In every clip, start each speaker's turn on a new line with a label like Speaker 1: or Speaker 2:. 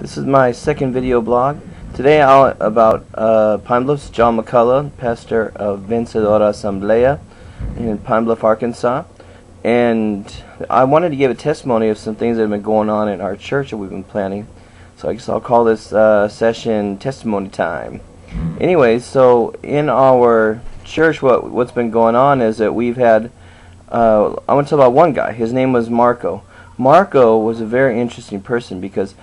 Speaker 1: This is my second video blog. Today about Pine Bluff's John McCullough, pastor of Vencedor asamblea in Pine Bluff, Arkansas. And I wanted to give a testimony of some things that have been going on in our church that we've been planning. So I guess I'll call this session testimony time. Anyways, so in our church what's been going on is that we've had I want to tell about one guy. His name was Marco. Marco was a very interesting person because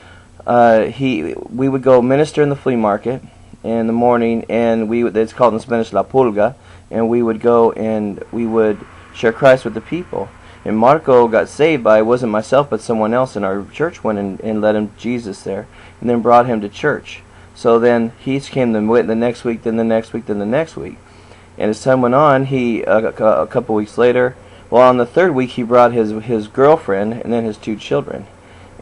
Speaker 1: we would go minister in the flea market in the morning, and it's called in Spanish La Pulga, and we would go and we would share Christ with the people. And Marco got saved by, it wasn't myself but someone else in our church went and led him Jesus there, and then brought him to church. So then he came the next week, then the next week, then the next week. And as time went on, he a couple weeks later, well, on the third week he brought his girlfriend and then his 2 children.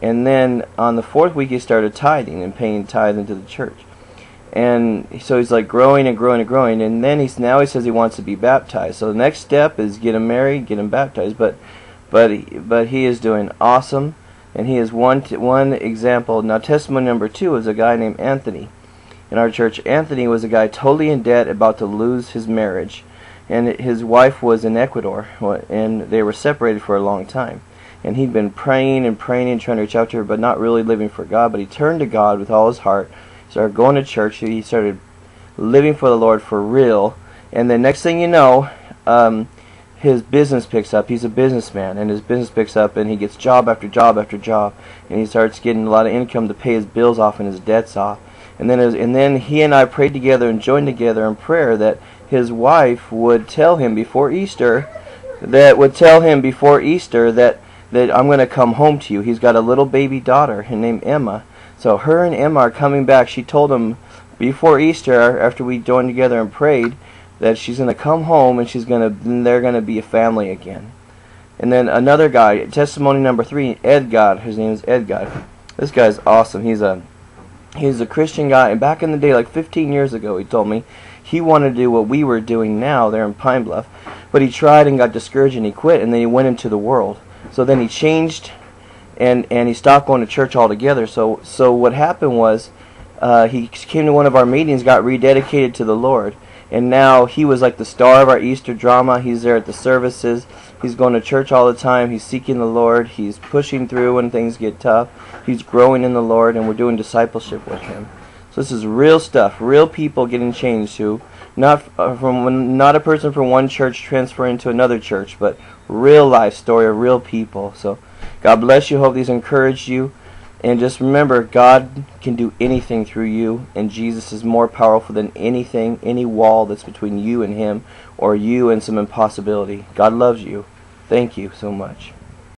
Speaker 1: And then on the 4th week he started tithing and paying tithe into the church. And so he's like growing and growing and growing. And then now he says he wants to be baptized. So the next step is get him married, get him baptized. But he is doing awesome. And he is one example. Now testimony number 2 is a guy named Anthony. In our church, Anthony was a guy totally in debt, about to lose his marriage. And his wife was in Ecuador, and they were separated for a long time. And he'd been praying and praying and trying to reach out to her, but not really living for God. But he turned to God with all his heart, started going to church, he started living for the Lord for real. And the next thing you know, his business picks up. He's a businessman, and his business picks up, and he gets job after job after job, and he starts getting a lot of income to pay his bills off and his debts off. And then he and I prayed together and joined together in prayer that his wife would tell him before Easter that I'm going to come home to you. He's got a little baby daughter named Emma. So her and Emma are coming back. She told him before Easter, after we joined together and prayed, that she's going to come home and they're going to be a family again. And then another guy, testimony number 3, Edgar. His name is Edgar. This guy's awesome. He's a Christian guy, and back in the day, like 15 years ago, he told me he wanted to do what we were doing now there in Pine Bluff, but he tried and got discouraged and he quit, and then he went into the world. So then he changed, and he stopped going to church altogether. So what happened was he came to one of our meetings, got rededicated to the Lord, and now he was like the star of our Easter drama. He's there at the services. He's going to church all the time. He's seeking the Lord. He's pushing through when things get tough. He's growing in the Lord, and we're doing discipleship with him. So this is real stuff, real people getting changed to, not a person from one church transferring to another church, but real life story of real people. So God bless you. Hope these encouraged you. And just remember, God can do anything through you, and Jesus is more powerful than anything, any wall that's between you and him, or you and some impossibility. God loves you. Thank you so much.